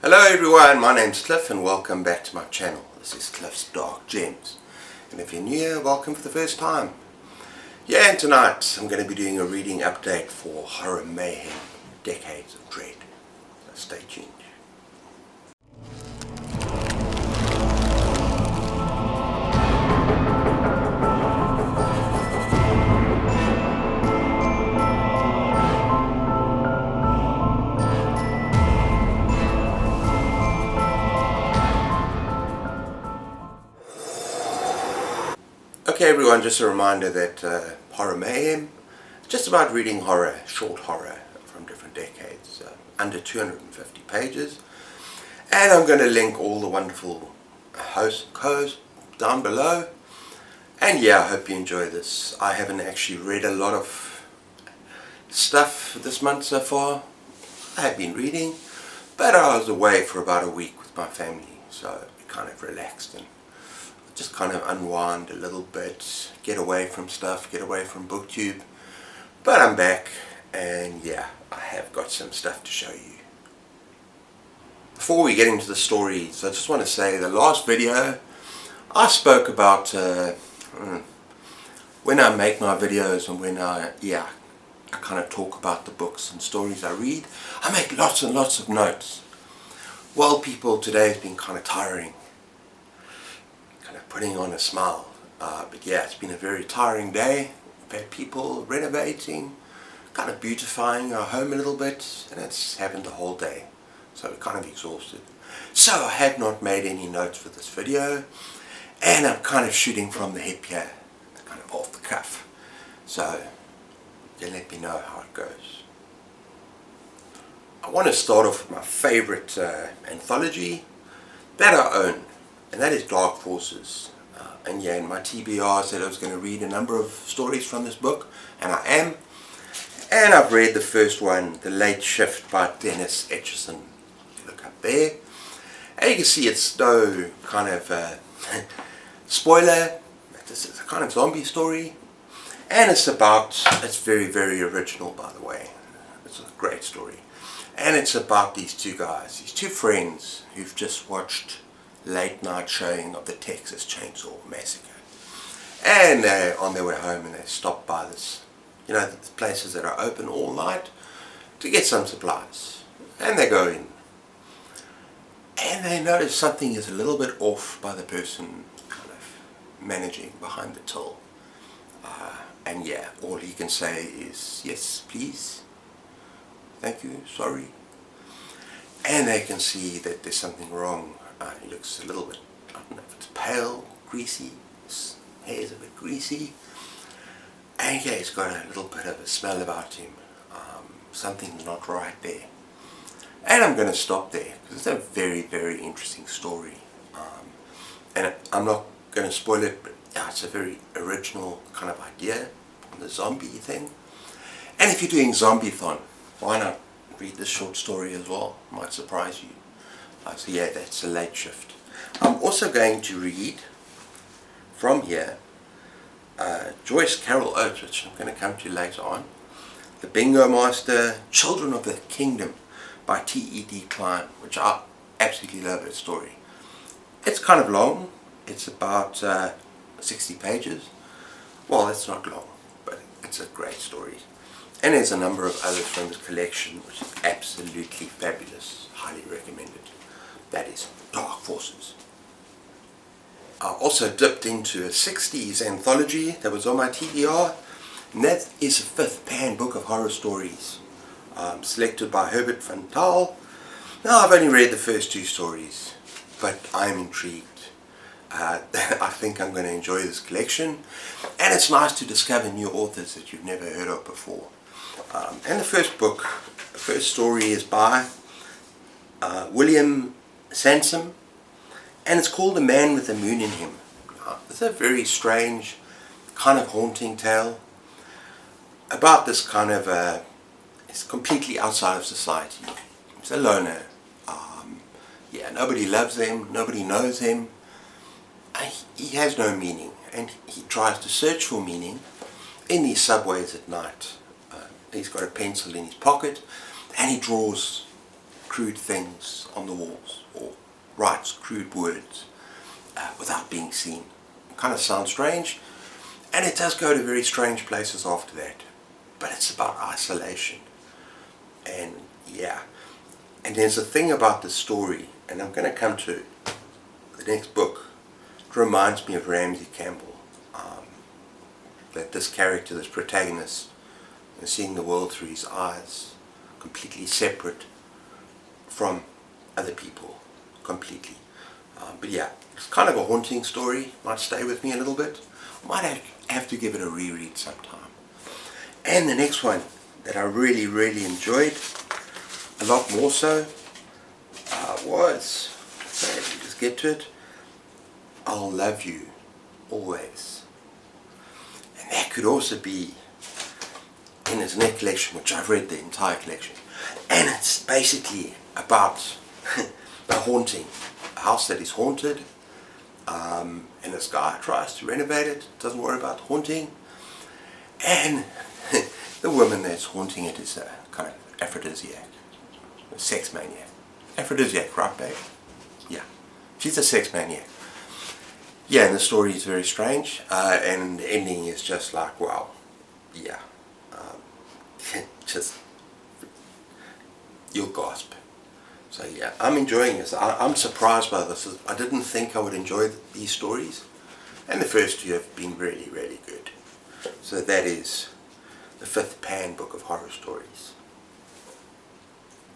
Hello everyone, my name's Cliff and welcome back to my channel. This is Cliff's Dark Gems. And if you're new here, welcome for the first time. Yeah, and tonight I'm going to be doing a reading update for Horror Mayhem, Decades of Dread. So stay tuned. Okay everyone, just a reminder that Horror Mayhem is just about reading horror, short horror from different decades, under 250 pages. And I'm going to link all the wonderful hosts down below. And yeah, I hope you enjoy this. I haven't actually read a lot of stuff this month so far. I have been reading, but I was away for about a week with my family, so it kind of relaxed and just kind of unwind a little bit, get away from stuff, get away from booktube. But I'm back and yeah, I have got some stuff to show you. Before we get into the stories, I just want to say the last video I spoke about when I make my videos and when I kind of talk about the books and stories I read. I make lots and lots of notes. Well people, today has been kind of tiring. Putting on a smile, but yeah, it's been a very tiring day. We've had people renovating, kind of beautifying our home a little bit, and it's happened the whole day, so we're kind of exhausted. So I have not made any notes for this video, and I'm kind of shooting from the hip here, kind of off the cuff, so you let me know how it goes. I want to start off with my favorite anthology that I own, and that is Dark Forces. And yeah, in my TBR I said I was going to read a number of stories from this book, and I am. And I've read the first one, The Late Shift by Dennis Etchison. You look up there, and you can see it's no kind of spoiler. This is a kind of zombie story, and it's very, very original, by the way. It's a great story, and it's about these two guys, these two friends who've just watched late night showing of the Texas Chainsaw Massacre, and they're on their way home and they stop by this, the places that are open all night to get some supplies, and they go in and they notice something is a little bit off by the person kind of managing behind the till, and yeah, all he can say is yes please, thank you, sorry, and they can see that there's something wrong. He looks a little bit, I don't know if it's pale, greasy, his hair's a bit greasy, and yeah, he's got a little bit of a smell about him. Something's not right there. And I'm going to stop there, because it's a very, very interesting story. And I'm not going to spoil it, but yeah, it's a very original kind of idea on the zombie thing. And if you're doing Zombiethon, why not read this short story as well? It might surprise you. So yeah, that's a late shift. I'm also going to read from here Joyce Carol Oates, which I'm going to come to later on. The Bingo Master, Children of the Kingdom by T.E.D. Klein, which I absolutely love that story. It's kind of long. It's about 60 pages. Well, it's not long, but it's a great story. And there's a number of others from the collection, which is absolutely fabulous. Highly recommended. That is Dark Forces. I also dipped into a 60s anthology that was on my TBR, and that is a Fifth Pan book of horror stories, selected by Herbert Van Taal. Now I've only read the first two stories, but I'm intrigued. I think I'm going to enjoy this collection, and it's nice to discover new authors that you've never heard of before. And the first story is by William Sansom, and it's called The Man with the Moon in Him. It's a very strange, kind of haunting tale about this kind of it's completely outside of society. He's a loner. Yeah, nobody loves him, nobody knows him. He has no meaning, and he tries to search for meaning in these subways at night. He's got a pencil in his pocket, and he draws crude things on the walls, or writes crude words without being seen. It kind of sounds strange, and it does go to very strange places after that. But it's about isolation. And yeah, and there's a thing about the story, and I'm going to come to the next book. It reminds me of Ramsey Campbell, that this character, this protagonist, is seeing the world through his eyes, completely separate from other people, completely. But yeah, it's kind of a haunting story, might stay with me a little bit. Might have to give it a reread sometime. And the next one that I really, really enjoyed, a lot more so, was, okay, let me just get to it, I'll Love You Always. And that could also be in his next collection, which I've read the entire collection. And it's basically about a haunting, a house that is haunted, and this guy tries to renovate it, doesn't worry about the haunting, and the woman that's haunting it is a kind of aphrodisiac, a sex maniac. Aphrodisiac, right, babe? Yeah, she's a sex maniac. Yeah, and the story is very strange, and the ending is just like, wow, yeah, just, you'll gasp. So yeah, I'm enjoying this. I'm surprised by this. I didn't think I would enjoy these stories, and the first two have been really, really good. So that is the Fifth Pan book of horror stories.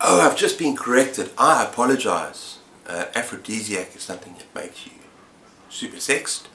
Oh, I've just been corrected. I apologize. Aphrodisiac is something that makes you super sexed.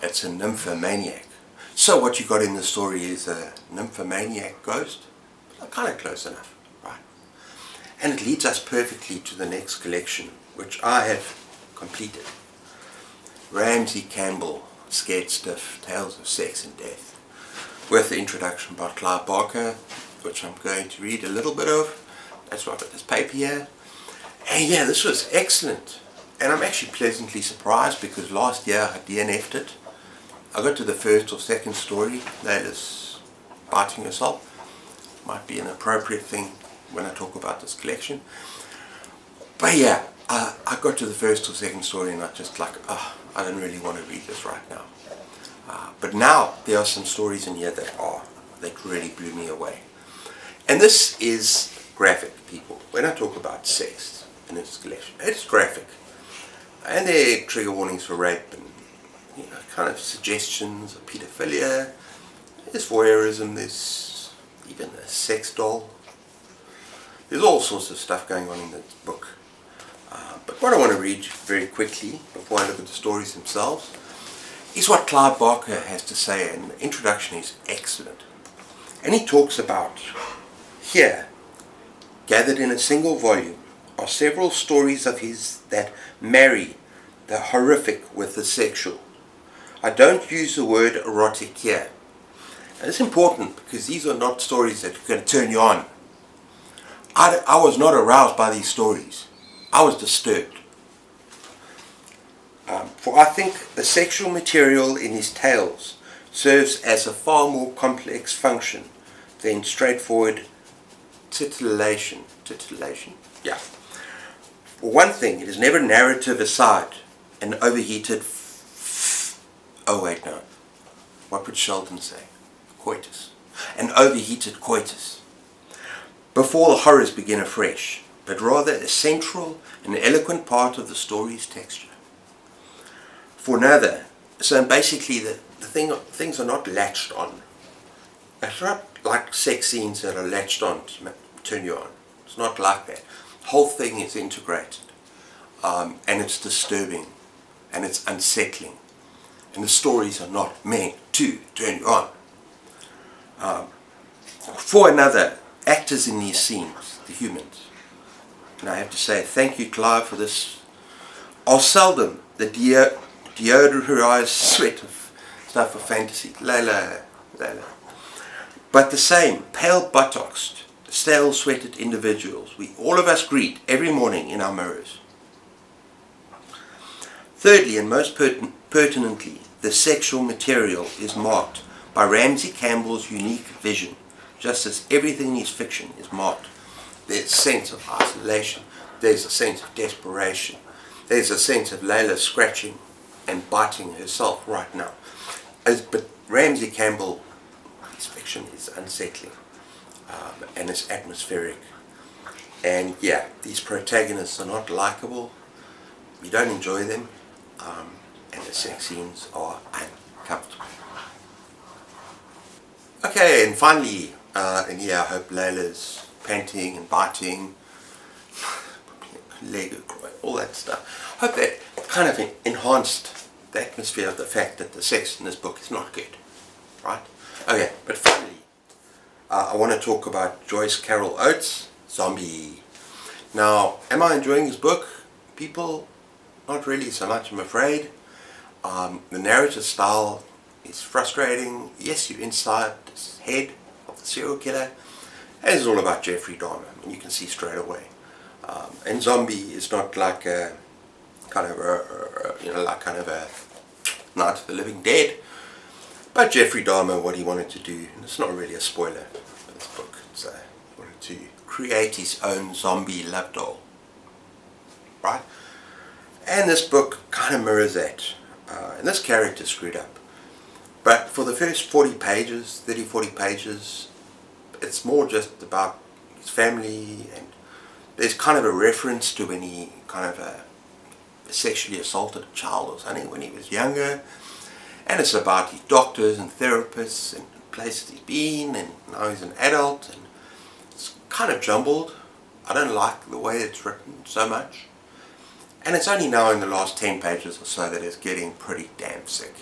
It's a nymphomaniac. So what you got in the story is a nymphomaniac ghost. Kind of close enough, right? And it leads us perfectly to the next collection, which I have completed. Ramsey Campbell, Scared Stiff, Tales of Sex and Death, with the introduction by Clive Barker, which I'm going to read a little bit of. That's right, with this paper here. And yeah, this was excellent. And I'm actually pleasantly surprised, because last year I DNF'd it. I got to the first or second story. Layla's biting herself. Might be an appropriate thing when I talk about this collection. But yeah, I got to the first or second story and I just like, oh, I don't really want to read this right now. But now there are some stories in here that really blew me away. And this is graphic, people. When I talk about sex in this collection, it's graphic. And there are trigger warnings for rape and, you know, kind of suggestions of pedophilia. There's voyeurism, there's even a sex doll. There's all sorts of stuff going on in this book. But what I want to read very quickly, before I look at the stories themselves, is what Clive Barker has to say, and the introduction is excellent. And he talks about, here, gathered in a single volume, are several stories of his that marry the horrific with the sexual. I don't use the word erotic here. And it's important, because these are not stories that are going to turn you on. I was not aroused by these stories. I was disturbed. For I think the sexual material in his tales serves as a far more complex function than straightforward titillation. Titillation? Yeah. For one thing, it is never narrative aside an overheated oh wait, no. What would Sheldon say? Coitus. An overheated coitus. Before the horrors begin afresh, but rather a central and eloquent part of the story's texture. For another, so basically things are not latched on. It's not like sex scenes that are latched on to turn you on. It's not like that. The whole thing is integrated. And it's disturbing. And it's unsettling. And the stories are not meant to turn you on. For another, actors in these scenes, the humans, and I have to say thank you, Clive, for this, are seldom the deodorized sweat of stuff of fantasy. Layla. But the same, pale buttocks, stale sweated individuals we all of us greet every morning in our mirrors. Thirdly, and most pertinently, the sexual material is marked by Ramsey Campbell's unique vision, just as everything in his fiction is marked There's a sense of isolation. There's a sense of desperation. There's a sense of Layla scratching and biting herself right now. But Ramsey Campbell, his fiction is unsettling, and it's atmospheric. And yeah, these protagonists are not likable. You don't enjoy them, and the sex scenes are uncomfortable. Okay, and finally, and yeah, I hope Layla's panting and biting, leg, all that stuff. I hope that kind of enhanced the atmosphere of the fact that the sex in this book is not good, right? Okay, but finally, I want to talk about Joyce Carol Oates' Zombie. Now, am I enjoying this book? People, not really so much, I'm afraid. The narrative style is frustrating. Yes, you're inside the head of the serial killer, and it's all about Jeffrey Dahmer, and you can see straight away. And Zombie is not like a kind of a Night of the Living Dead, but Jeffrey Dahmer, what he wanted to do, and it's not really a spoiler for this book. He wanted to create his own zombie love doll, right? And this book kind of mirrors that. And this character screwed up. But for the first 40 pages, 40 pages, it's more just about his family, and there's kind of a reference to when he kind of sexually assaulted a child or something when he was younger. And it's about his doctors and therapists and places he's been, and now he's an adult, and it's kind of jumbled. I don't like the way it's written so much. And it's only now in the last 10 pages or so that it's getting pretty damn sick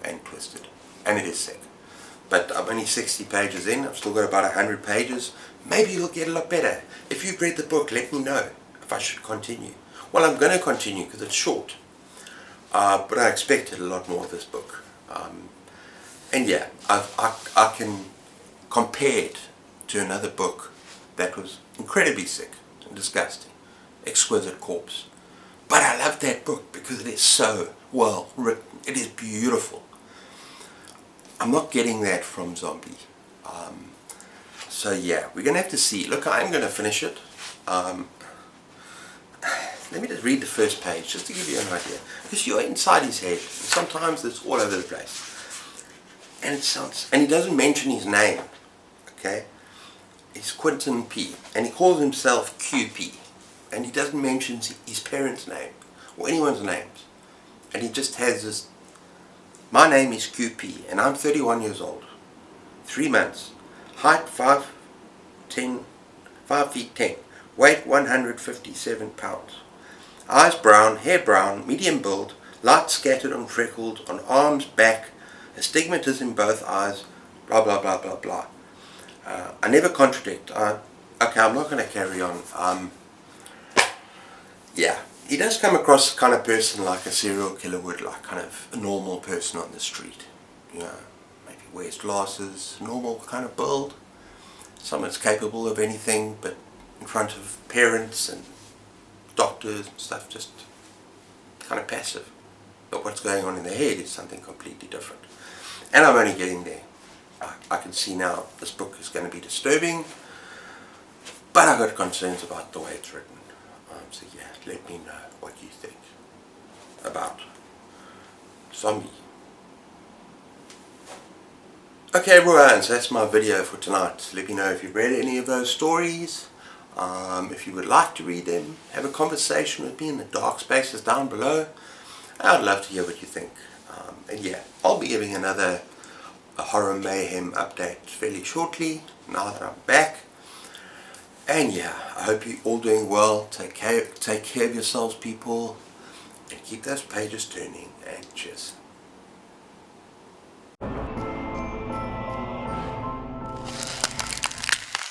and twisted. And it is sick. But I'm only 60 pages in. I've still got about 100 pages. Maybe it'll get a lot better. If you've read the book, let me know if I should continue. Well, I'm going to continue because it's short. But I expected a lot more of this book. And yeah, I can compare it to another book that was incredibly sick and disgusting. Exquisite Corpse. But I love that book because it is so well written. It is beautiful. I'm not getting that from Zombie. So yeah, we're going to have to see. Look, I'm going to finish it. Let me just read the first page just to give you an idea. Because you're inside his head. Sometimes it's all over the place. And it sounds, and he doesn't mention his name. Okay? He's Quentin P. And he calls himself QP. And he doesn't mention his parents' name or anyone's names. And he just has this, my name is QP and I'm 31 years old, 3 months, height 5 feet 10, weight 157 pounds, eyes brown, hair brown, medium build, light scattered and freckled on arms, back, astigmatism in both eyes, blah blah blah blah blah. I never contradict. Okay, I'm not going to carry on. Yeah, he does come across the kind of person like a serial killer would, like kind of a normal person on the street. You know, maybe wears glasses, normal kind of build. Someone's capable of anything, but in front of parents and doctors and stuff, just kind of passive. But what's going on in their head is something completely different. And I'm only getting there. I can see now this book is going to be disturbing, but I've got concerns about the way it's written. So yeah, let me know what you think about Zombie. Okay everyone, so that's my video for tonight. Let me know if you've read any of those stories. If you would like to read them, have a conversation with me in the dark spaces down below. I'd love to hear what you think. And yeah, I'll be giving another Horror Mayhem update fairly shortly, now that I'm back. And yeah, I hope you're all doing well. Take care of yourselves, people, and keep those pages turning. And cheers.